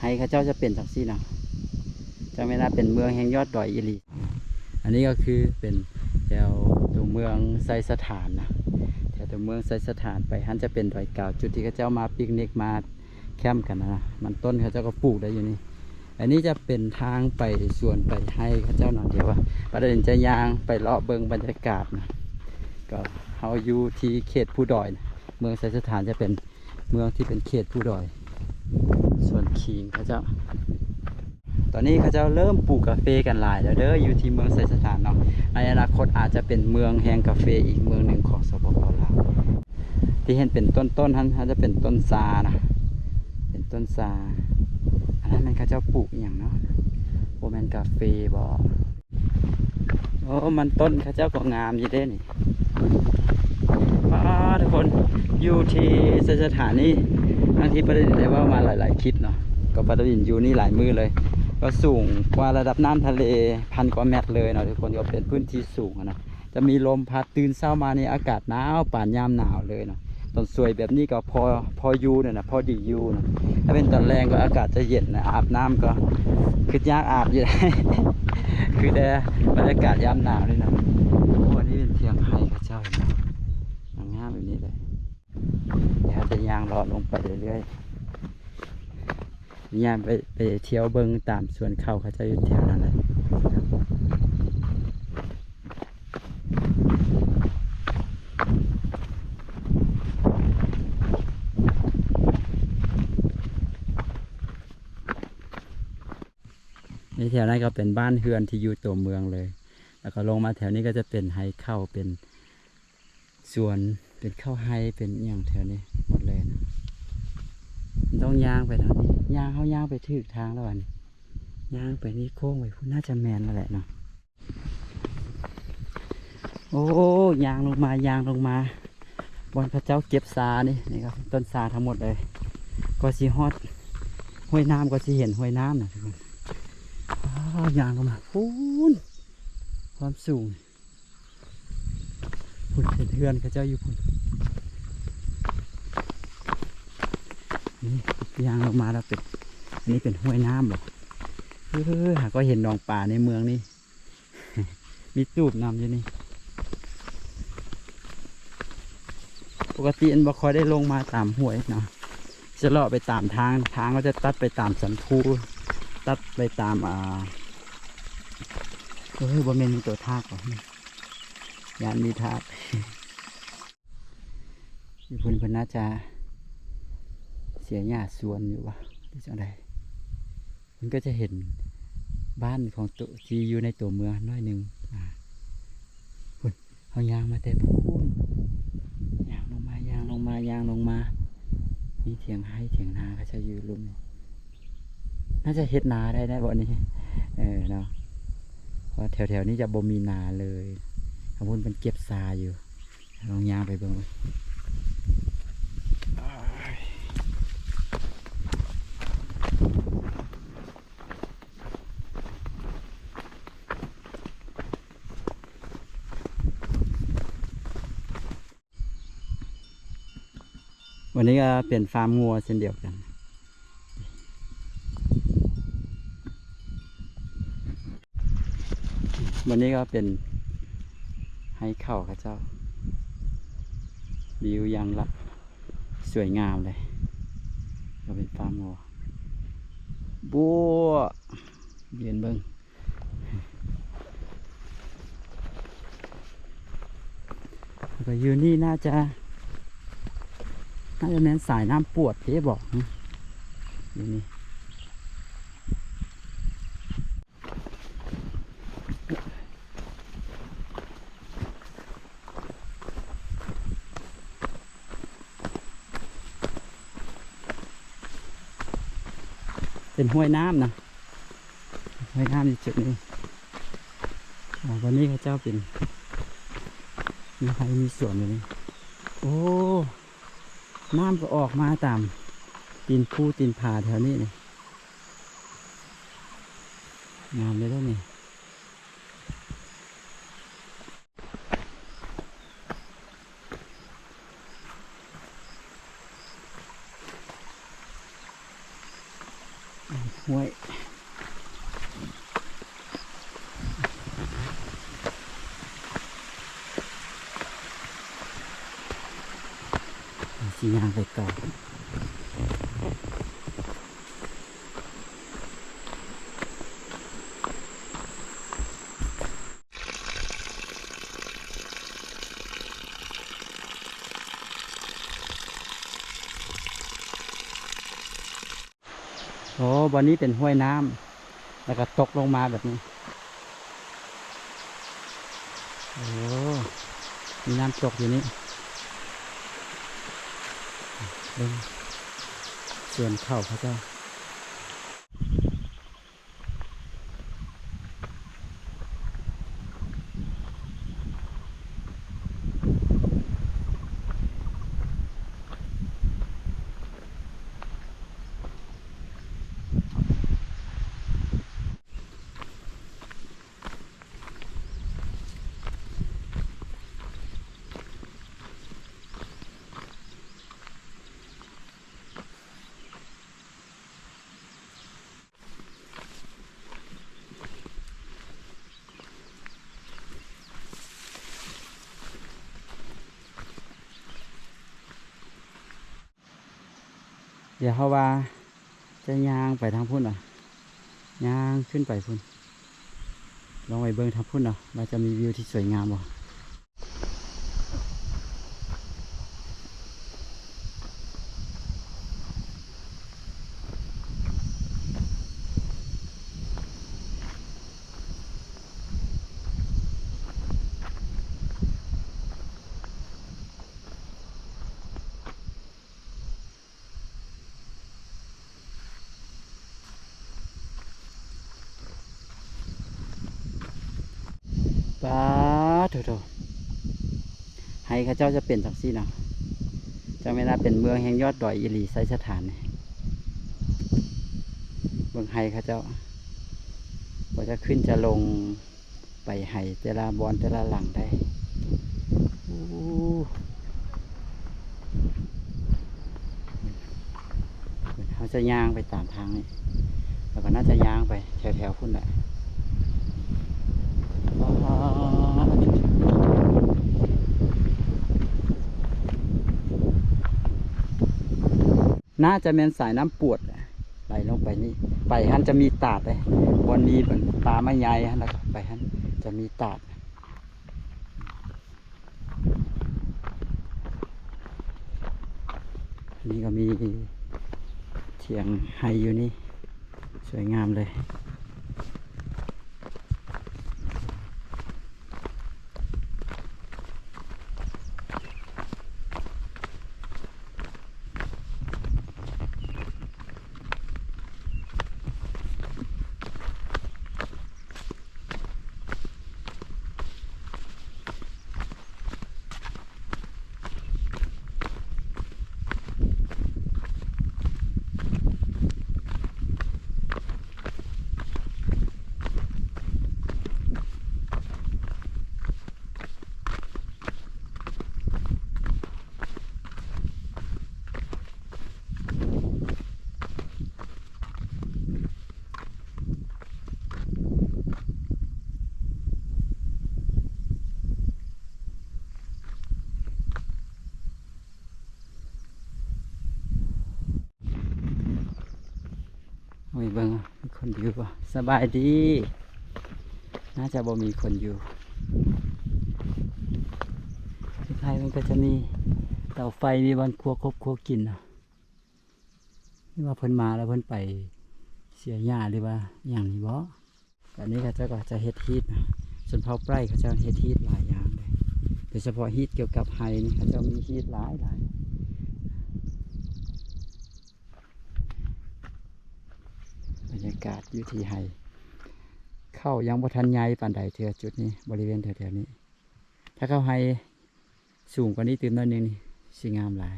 ให้ข้าเจ้าจะเป็นจังซี่นะจะไม่น่าเป็นเมืองแห่งยอดดอยอีหลีอันนี้ก็คือเป็นแถวตัวเมืองไซสถานนะแถวตัวเมืองไซสถานไปฮันจะเป็นดอยเก่าจุดที่ข้าเจ้ามาปิกนิกมาแคมป์กันนะมันต้นข้าเจ้าก็ปลูกได้อยู่นี่อันนี้จะเป็นทางไปส่วนไปให้ข้าเจ้านอนเดียวว่าประเด็นจะยางไปเลาะเบิงบรรยากาศนะก็เฮาอยู่ที่เขตผู้ดอยนะเมืองไซสถานจะเป็นเมืองที่เป็นเขตผู้ดอยส่วนขิงข้าเจ้าตอนนี้ข้าเจ้าเริ่มปลูกกาแฟกันหลายแล้วเด้ออยู่ที่เมืองไซสถานเนาะในอนาคตอาจจะเป็นเมืองแห่งกาแฟอีกเมืองหนึ่งของสปป.ลาวที่เห็นเป็นต้นท่านจะเป็นต้นซานะเป็นต้นซาอันนั้นมันข้าเจ้าปลูกอย่างเนาะโอแมนกาแฟบ่โอ้มันต้นข้าเจ้าก็งามอยู่เด้นี่ทุกคนอยู่ที่สถานนี้บางทีประเด็นได้ว่ามาหลายๆคลิปเนาะก็ประเด็นอยู่นี่หลายมือเลยก็สูงกว่าระดับน้ำทะเล1,000 กว่าเมตรเลยเนาะทุกคนก็เป็นพื้นที่สูงนะจะมีลมพัดตื่นเช้ามาในอากาศหนาวป่านยามหนาวเลยเนาะตอนสวยแบบนี้ก็พออยู่เนี่ยนะพอดีอยู่นะถ้าเป็นตอนแรงก็อากาศจะเย็นนะอาบน้ำก็คือยากอาบอยู่ได้ คือแต่บรรยากาศยามหนาวเลยนะโอ้อันนี้เป็นเทียงไห่ข้าเจ้าเนาะงามแบบนี้เลยเดี๋ยวจะย่างเลาะลงไปเรื่อยๆย่างไปเที่ยวเบิ้งตามสวนข้าวเขาจะอยู่แถวนั้นเลยในแถวนั้นก็เป็นบ้านเฮือนที่อยู่ตัวเมืองเลยแล้วก็ลงมาแถวนี้ก็จะเป็นไฮเข้าเป็นสวนเป็นข้าวไฮเป็นอย่างแถวนี้หมดเลยนะต้องย่างไปทางนี้ย่างเขาย่างไปถึกทางแล้วอันย่างไปนี่โค้งไปพุ่นน่าจะแมนแล้วแหละเนาะโอ้ยางลงมาบนพระเจ้าเก็บซานี่ครับต้นซาทั้งหมดเลยก็สีฮอดห้วยน้ำก็สีเห็นห้วยน้ำนะทุกคนยางลงมาฟูนความสูงพุ่นเห็นเฮือนพระเจ้าอยู่พุ่นนี่ยางลงมาแล้วเป็นอันนี้เป็นห้วยน้ำหรอหากก็เห็นหนองป่าในเมืองนี่ มีตูบน้ำอยู่นี่ปกติอันบ่ค่อยได้ลงมาตามห้วยเนาะจะเลาะไปตามทางก็จะตัดไปตามสันภูตัดไปตามบ่แม่นมีตัวทากหรอยานมีทากมีเพิ่นน่าจะเสียหญ้าสวนอยู่วะหรือจังใดมันก็จะเห็นบ้านของตัวที่อยู่ในตัวเมืองน้อยหนึ่งพุ่นเอายางมาแต่พุ่นยางลงมามีเถียงให้เถียงนาก็จะอยู่รุมน่าจะเฮ็ดนาได้บ่นี้เนาะเพราะแถวนี้จะบ่มีนาเลยขบุญเป็นเก็บซาอยู่ลองยางไปเบิ่งวันนี้ก็เป็นฟาร์มงัวเช่นเดียวกันวันนี้ก็เป็นให้เข้าข้าเจ้าวิวยังละสวยงามเลยก็เป็นฟาร์มงัวบัวเย็นเบิ้งก็อยู่นี่น่าจะแม้นสายน้ำปวดที่บอกอยู่นี่เป็นห้วยน้ำนะห้วยน้ำในจุดนี้วันนี้ข้าเจ้าเป็นมีใครมีสวนอยู่นี่โอ้น้ำก็ออกมาตามตีนภูตีนผาแถวนี้นี่งามเลยแล้วนี่ ห้วยสียางไปต่อโอ้วันนี้เป็นห้วยน้ำแล้วก็ตกลงมาแบบนี้โอ้มีน้ำตกอยู่นี่เป็นส่วนเข้าพระเจ้าเดี๋ยวเขาว่าจะย่างไปทางพุ่นย่างขึ้นไปพุ่นลองไปเบิ่งทางพุ่นว่าจะมีวิวที่สวยงามบ่ป้าโถให้ข้าเจ้าจะเป็นจังซี่นะจะไม่น่าเป็นเมืองแห่งยอดดอยอิลีไซสถานนี่เมืองไฮข้าเจ้าว่าจะขึ้นจะลงไปไห้แต่ละบอนแต่ละหลังได้เขาจะย่างไปตามทางนี่แล้วก็น่าจะย่างไปแถวๆพุ่นแหละน่าจะเป็นสายน้ำปวดไหลลงไปนี่ไปฮันจะมีตาดเลยวันนี้เป็นปลาไม่ใหญ่แล้วก็ไปฮันจะมีตาดอันนี้ก็มีเถียงไฮอยู่นี่สวยงามเลยโอ้ยเบิ่งมีคนอยู่ป่ะสบายดีน่าจะบ่มีคนอยู่ที่ไทยมันก็จะมีเตาไฟมีบ้านครัวครบครัวกินนี่ว่าเพิ่นมาแล้วเพิ่นไปเสียหญ้าหรือว่าอย่างนี้บ่แบบนี้เขาเจ้าก็จะเฮ็ดฮีทส่วนเผาไพร่เขาเจ้าเฮ็ดฮีทหลายอย่างเลยโดยเฉพาะฮีทเกี่ยวกับไฮนี่เขาเจ้ามีฮีทหลายบรรยากาศอยู่ที่ไฮเข้ายังบ่ทันใหญ่ปานใดเทื่อจุดนี้บริเวณแถวๆนี้ถ้าเข้าไฮสูงกว่านี้ตื่มน้อยนึงนี่สิงามหลาย